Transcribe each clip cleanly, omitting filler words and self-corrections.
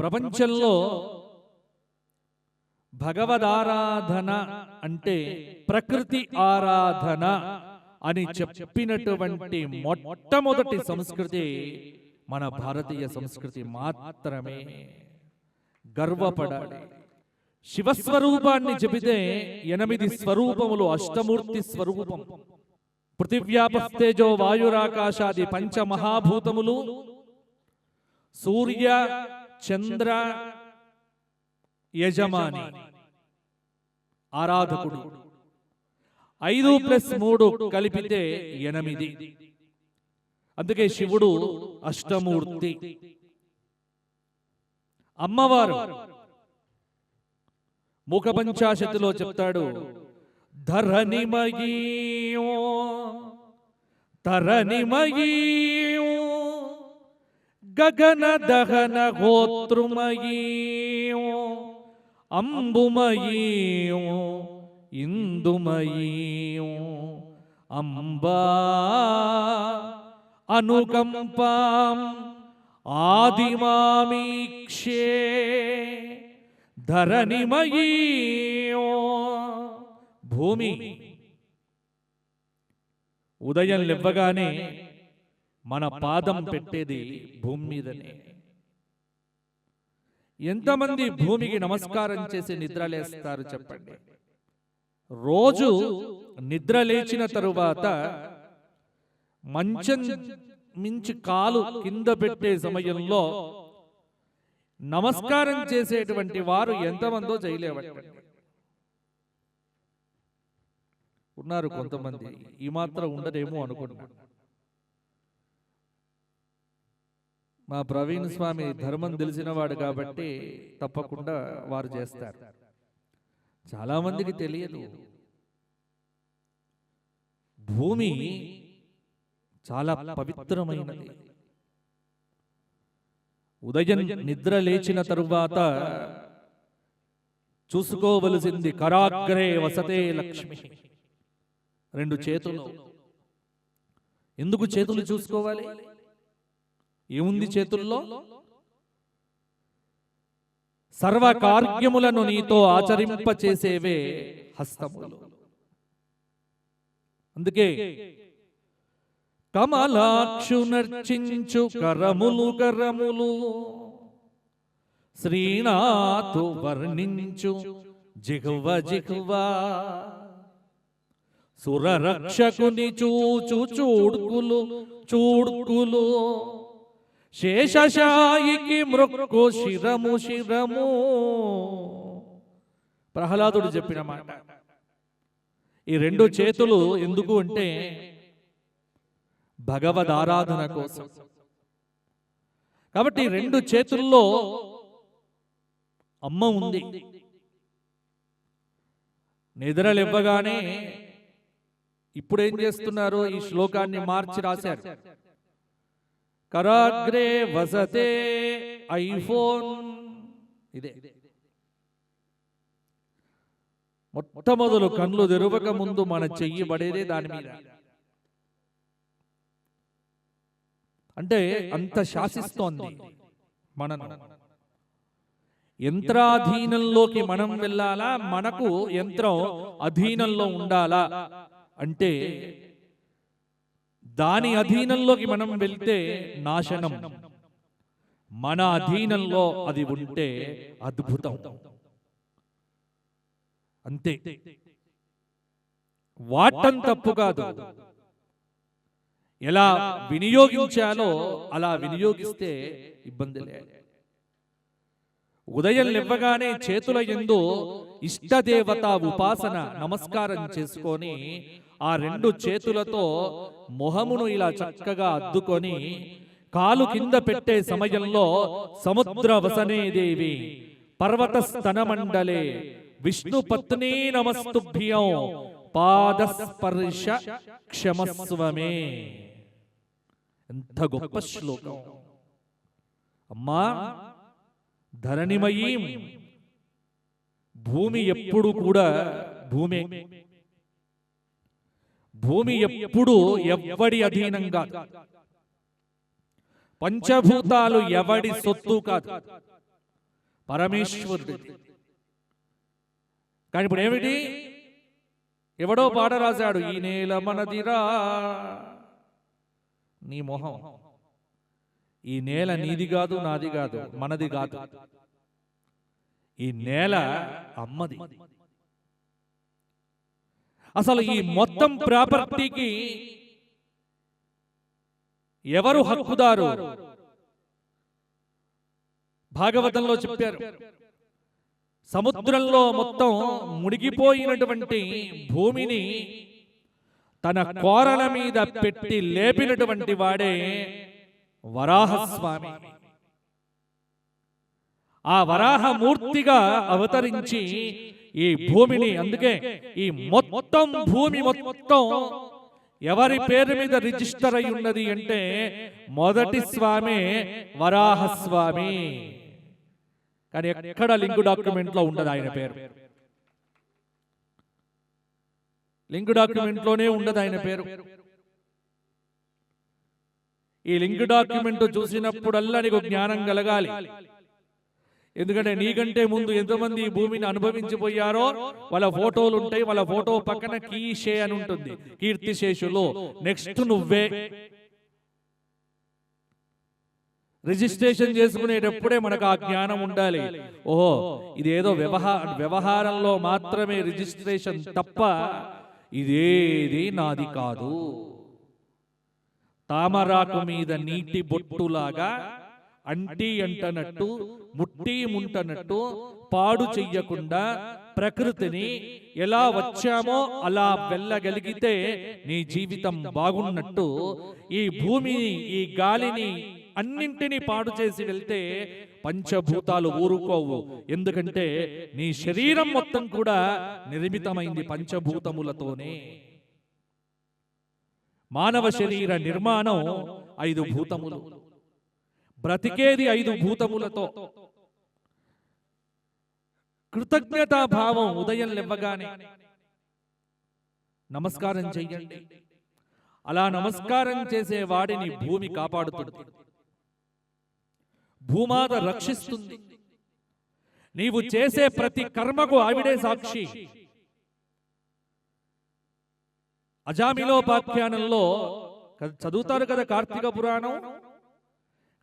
ప్రపంచంలో భగవదారాధన అంటే ప్రకృతి ఆరాధన అని చెప్పినటువంటి మొట్టమొదటి సంస్కృతి మన భారతీయ సంస్కృతి మాత్రమే. గర్వపడాలి. శివస్వరూపాన్ని చెబితే 8 స్వరూపములు, అష్టమూర్తి స్వరూపం. పృథివ్యాపస్తేజో వాయురాకాశాది పంచమహాభూతములు, సూర్య చంద్ర యజమాని ఆరాధకుడు, 5+3 కలిపితే 8. అందుకే శివుడు అష్టమూర్తి. అమ్మవారు ముఖ పంచాశతిలో చెప్తాడు, ధరణిమయీ తరణిమయీ గగన దహన గోత్రుమయీ అంబుమయీ ఇందుమయీ అంబా అనుకంపాం ఆదిమామీక్షే ధరణిమయీ. భూమి ఉదయం లేవగానే మన పాదం పెట్టేది భూమి మీదనే. ఎంతమంది భూమికి నమస్కారం చేసి నిద్రలేస్తారు చెప్పండి? రోజు నిద్ర లేచిన తరువాత మంచం మించి కాలు కింద పెట్టే సమయంలో నమస్కారం చేసేటువంటి వారు ఎంతమందో చేయలేవటండి. ఉన్నారు కొంతమంది, ఈ మాత్రం ఉండదేమో అనుకుంటున్నాను. మా ప్రవీణ్ స్వామి ధర్మం తెలిసినవాడు కాబట్టి తప్పకుండా వారు చేస్తారు. చాలా మందికి తెలియదు. భూమి చాలా పవిత్రమైనది. ఉదయం నిద్ర లేచిన తరువాత చూసుకోవలసింది కరాగ్రే వసతే లక్ష్మి. 2 చేతులు. ఎందుకు చేతులు చూసుకోవాలి? ఏముంది చేతుల్లో? సర్వకార్యములను నీతో ఆచరింపచేసేవే హస్తములు. అందుకే కమలాక్షు నర్చించు కరములు కరములు, శ్రీనాథు వర్ణించు జిహ్వ జిహ్వ, సురరక్షకుని చూచు చూడ్కులు చూడ్కులు, శేషశాయికి మృక్కు శిరము శిరము. ప్రహ్లాదుడు చెప్పిన మాట. ఈ 2 చేతులు ఎందుకు అంటే భగవద్ ఆరాధన కోసం. కాబట్టి 2 చేతుల్లో అమ్మ ఉంది. నిద్రలేవగానే ఇప్పుడేం చేస్తున్నారు? ఈ శ్లోకాన్ని మార్చి రాశారు. కరాగ్రే వసతే ఐఫోన్. ఇదే మొట్టమొదలు కళ్ళు తెరవక ముందు మన చెయ్యి పడేదే దాని మీద. అంటే అంత శాసిస్తోంది మనను. యంత్రాధీనంలోకి మనం వెళ్ళాలా, మనకు యంత్రం అధీనంలో ఉండాలా అంటే దాని అధీనంలోకి మనం వెళ్తే నాశనం, మన అధీనంలో అది ఉంటే అద్భుతం. అంతే. వాటం తప్పు కాదు, ఎలా వినియోగించాలో అలా వినియోగిస్తే ఇబ్బంది లేదు. ఉదయం లేవగానే చేతుల యందు ఇష్టదేవత ఉపాసన నమస్కారం చేసుకొని ఆ 2 చేతులతో మొహమును ఇలా చక్కగా అద్దుకొని కాలు కింద పెట్టే సమయంలో సముద్ర వసనే దేవి పర్వత స్తనమండలే విష్ణు పత్ని నమస్తుభ్యం పాదస్పర్శ క్షమస్వమే. ఎంత గొప్ప శ్లోకం. అమ్మా ధరణిమయీ, భూమి ఎప్పుడు కూడా భూమే. భూమి ఎప్పుడు ఎవ్వడి అధీనం కాదు. పంచభూతాలు ఎవడి సొత్తు కాదు. పరమేశ్వరుడిది. కానీ ఇప్పుడు ఏమిటి? ఎవడో పాట రాశాడు, ఈ నేల మనదిరా. నీ మొహం. ఈ నేల నీది కాదు, నాది కాదు, మనది కాదు. ఈ నేల అమ్మది. అసలు ఈ మొత్తం ప్రాపర్టీకి ఎవరు హక్కుదారు? భాగవతంలో చెప్పారు, సముద్రంలో మొత్తం మునిగిపోయినటువంటి భూమిని తన కోరల మీద పెట్టి లేపినటువంటి వాడే వరాహస్వామి. ఆ వరాహమూర్తిగా అవతరించి ఈ భూమిని, అందుకే ఈ మొత్తం భూమి మొత్తం ఎవరి పేరు మీద రిజిస్టర్ అయి ఉన్నది అంటే మొదటి స్వామి వరాహస్వామి. కానీ ఎక్కడ లింక్ డాక్యుమెంట్ లో ఉండదు ఆయన పేరు. లింక్ డాక్యుమెంట్ లోనే ఉండదు ఆయన పేరు. ఈ లింక్ డాక్యుమెంట్ చూసినప్పుడల్లా నీకు జ్ఞానం కలగాలి. ఎందుకంటే నీకంటే ముందు ఎంతమంది ఈ భూమిని అనుభవించిపోయారో వాళ్ళ ఫోటోలు ఉంటాయి. వాళ్ళ ఫోటో పక్కన కీషే అని ఉంటుంది, కీర్తిశేషులు. నెక్స్ట్ నువ్వే. రిజిస్ట్రేషన్ చేసుకునేటప్పుడే మనకు ఆ జ్ఞానం ఉండాలి. ఓహో, ఇదేదో వ్యవహారంలో మాత్రమే రిజిస్ట్రేషన్ తప్ప ఇదేది నాది కాదు. తామరాకు మీద నీటి బొట్టులాగా అంటీ అంటనట్టు, ముట్టి ముంటనట్టు పాడు చెయ్యకుండా ప్రకృతిని ఎలా వచ్చామో అలా వెళ్ళగలిగితే నీ జీవితం బాగున్నట్టు, ఈ భూమిని, ఈ గాలిని అన్నింటినీ పాడు చేసి వెళ్తే పంచభూతాలు ఊరుకోవు. ఎందుకంటే నీ శరీరం మొత్తం కూడా నిర్మితమైంది పంచభూతములతోనే. మానవ శరీర నిర్మాణం 5 భూతములు, బ్రతికేది 5 భూతములతో. కృతజ్ఞతా భావం ఉదయం లేవగానే నమస్కారం చెయ్యండి. అలా నమస్కారం చేసే వాడిని భూమి కాపాడుతుంది, భూమాత రక్షిస్తుంది. నీవు చేసే ప్రతి కర్మకు ఆవిడే సాక్షి. అజామిలోపాఖ్యానంలో చదువుతారు కదా కార్తీక పురాణం.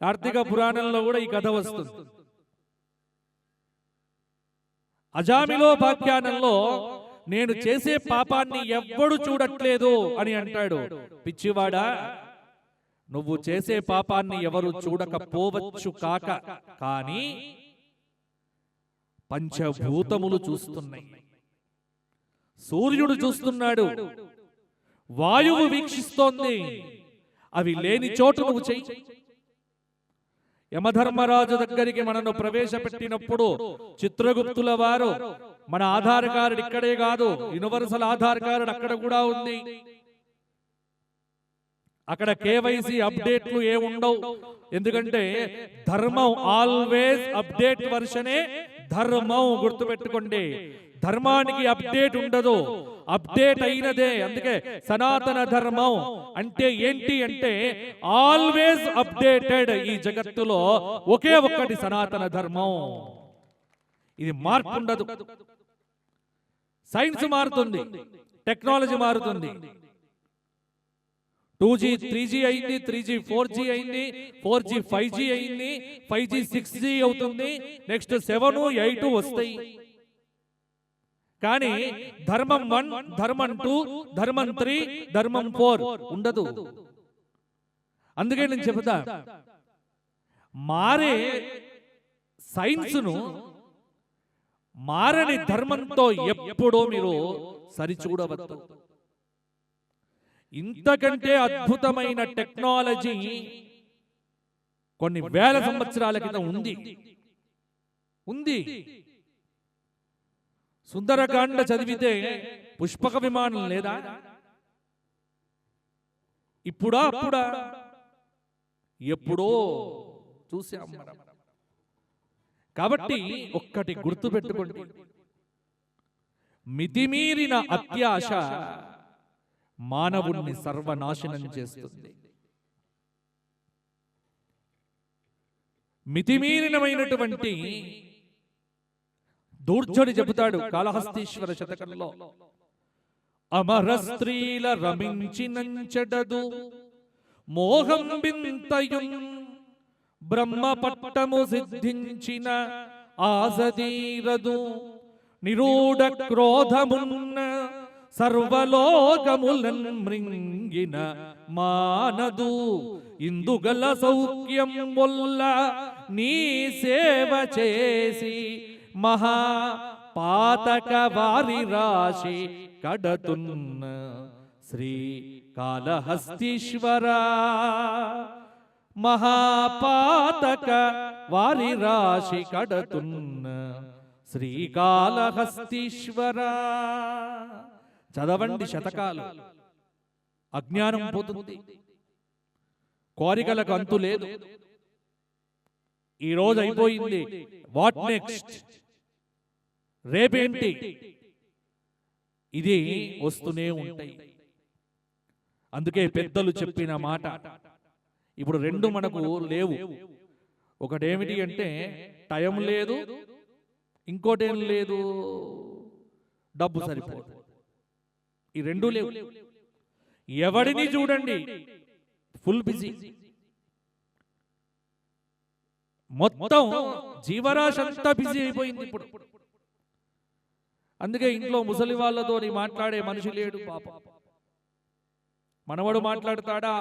కార్తీక పురాణంలో కూడా ఈ కథ వస్తుంది. అజామిలోపాఖ్యానంలో నేను చేసే పాపాన్ని ఎవ్వడు చూడట్లేదు అని అంటాడు. పిచ్చివాడా, నువ్వు చేసే పాపాన్ని ఎవరు చూడకపోవచ్చు కాక, కానీ పంచభూతములు చూస్తున్నాయి. సూర్యుడు చూస్తున్నాడు, వాయువు వీక్షిస్తోంది. అవి లేని చోటు నువ్వు చెయ్యి. యమధర్మరాజు దగ్గరికి మనను ప్రవేశపెట్టినప్పుడు చిత్రగుప్తుల వారు, మన ఆధార్ కార్డు ఇక్కడే కాదు, యూనివర్సల్ ఆధార్ కార్డు అక్కడ కూడా ఉంది. అక్కడ కేవైసీ అప్డేట్లు ఏముండవు. ఎందుకంటే ధర్మం ఆల్వేస్ అప్డేట్ వర్షనే ధర్మం. గుర్తుపెట్టుకోండి, ధర్మానికి అప్డేట్ ఉండదు, అప్డేట్ అయినదే. అందుకే సనాతన ధర్మం అంటే ఏంటి అంటే ఆల్వేస్ అప్డేటెడ్. ఈ జగత్తులో ఒకే ఒక్కటి సనాతన ధర్మం. ఇది మార్పు ఉండదు. సైన్స్ మారుతుంది, టెక్నాలజీ మారుతుంది. 2G 3G అయింది, 3G 4G అయింది, 4G 5G అయింది, 5G 6G అవుతుంది, నెక్స్ట్ 7, 8 వస్తాయి. కానీ ధర్మం 1, ధర్మం 2, ధర్మం 3, ధర్మం 4 ఉండదు. అందుకే నేను చెబుతా, మారే సైన్స్ను మారని ధర్మంతో ఎప్పుడో మీరు సరిచూడవద్దు. ఇంతకంటే అద్భుతమైన టెక్నాలజీ కొన్ని వేల సంవత్సరాల క్రితం ఉంది. సుందరకాండ చదివితే పుష్పక విమానం లేదా? అప్పుడా ఎప్పుడో చూసాం మనం. కాబట్టి ఒక్కటి గుర్తు పెట్టుకోండి, మితిమీరిన అత్యాశ మానవుణ్ణి సర్వనాశనం చేస్తుంది. మితిమీరినమైనటువంటి దూర్జుడు చెబుతాడు కాళహస్తీశ్వర శతకంలో, అమర స్త్రీల రమించినంచెడదు మోహం బింతయున్ బ్రహ్మ పట్టము సిద్ధించిన ఆసదీరదు నిరూఢ క్రోధమున్న సర్వలోకములన్ మృంగిన మానదు ఇందుగల సౌఖ్యం వల్ల నీ సేవ చేసి మహా పాతక వారి రాశి కడతున్న శ్రీ కాళహస్తీశ్వర, మహాపాతక వారి రాశి కడతున్న శ్రీకాళహస్తీశ్వర. చదవండి శతకాలు, అజ్ఞానం పోతుంది, కోరికలకు అంతు లేదు. ఈ రోజు అయిపోయింది, వాట్ నెక్స్ట్, రేపేంటి, ఇది వస్తూనే ఉంటాయి. అందుకే పెద్దలు చెప్పిన మాట ఇప్పుడు రెండు మనకు లేవు. ఒకటేమిటి అంటే టైం లేదు, ఇంకోటేం లేదు, డబ్బు సరిపోదు. ఈ రెండు లేవు. ఎవడిని చూడండి ఫుల్ బిజీ, మొత్తం జీవరాశి అంతా బిజీ అయిపోయింది ఇప్పుడు. అందుకే ఇంట్లో ముసలి వాళ్ళతో మాట్లాడే మనిషి లేడు పాప. మనవడు మాట్లాడతాడా,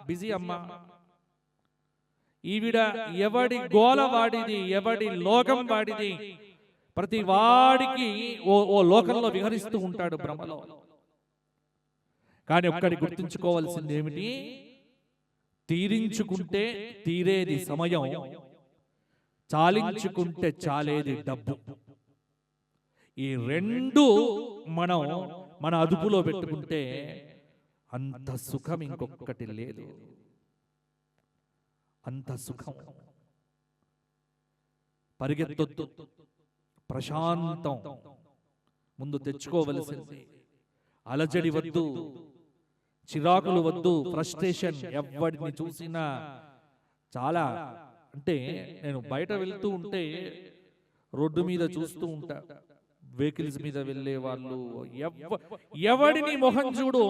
బిజీ అమ్మా. ఈవిడ ఎవడి గోల వాడిది, ఎవడి లోకం వాడిది, ప్రతి వాడికి ఓ లోకంలో విహరిస్తూ ఉంటాడు భ్రమలో. కానీ ఒక్కడి గుర్తుంచుకోవాల్సింది ఏమిటి, తీరించుకుంటే తీరేది సమయం, చాలించుకుంటే చాలేది డబ్బు. ఈ రెండు మనం మన అదుపులో పెట్టుకుంటే అంత సుఖం ఇంకొకటి లేదు. అంత సుఖం. పరిగెత్తొద్దు, ప్రశాంతం ముందు తెచ్చుకోవలసింది. అలజడి వద్దు, చిరాకులు వద్దు, ఫ్రస్ట్రేషన్. ఎవరిని చూసినా చాలా, అంటే నేను బయట వెళ్తూ ఉంటే రోడ్డు మీద చూస్తూ ఉంటా, వెహికల్స్ మీద వెళ్ళే వాళ్ళు ఎవడిని మొహం చూడు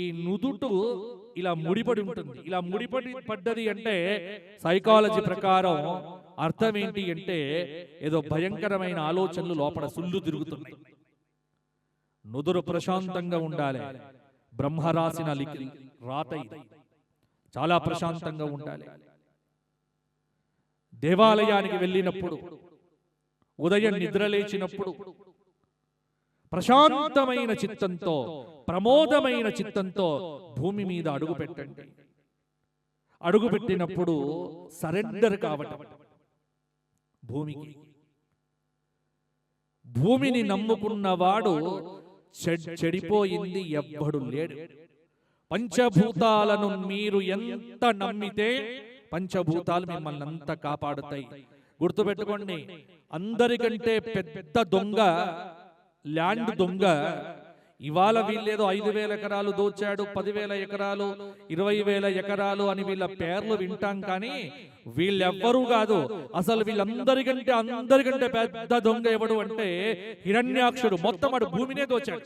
ఈ నుదుటు ఇలా ముడిపడి ఉంటుంది. ఇలా పడ్డది అంటే సైకాలజీ ప్రకారం అర్థం ఏంటి అంటే ఏదో భయంకరమైన ఆలోచనలు లోపల సుళ్ళు తిరుగుతున్నాయి. నుదురు ప్రశాంతంగా ఉండాలి. బ్రహ్మ రాసిన రాత ఇది. చాలా ప్రశాంతంగా ఉండాలి. దేవాలయానికి వెళ్ళినప్పుడు, ఉదయం నిద్రలేచినప్పుడు ప్రశాంతమైన చిత్తంతో, ప్రమోదమైన చిత్తంతో భూమి మీద అడుగు పెట్టండి. అడుగు పెట్టినప్పుడు సరెండర్ కావటం భూమికి. భూమిని నమ్ముకున్నవాడు చెడిపోయింది ఎవ్వడు లేడు. పంచభూతాలను మీరు ఎంత నమ్మితే పంచభూతాలు మిమ్మల్ని అంత కాపాడుతాయి. గుర్తుపెట్టుకోండి, అందరికంటే పెద్ద దొంగ ల్యాండ్ దొంగ. ఇవాళ వీళ్ళేదో 5,000 ఎకరాలు దోచాడు, 10,000 ఎకరాలు, 20,000 ఎకరాలు అని వీళ్ళ పేర్లు వింటాం. కానీ వీళ్ళెవ్వరూ కాదు. అసలు అందరికంటే పెద్ద దొంగ ఎవడు అంటే హిరణ్యాక్షుడు. మొత్తం వాడు భూమినే దోచాడు.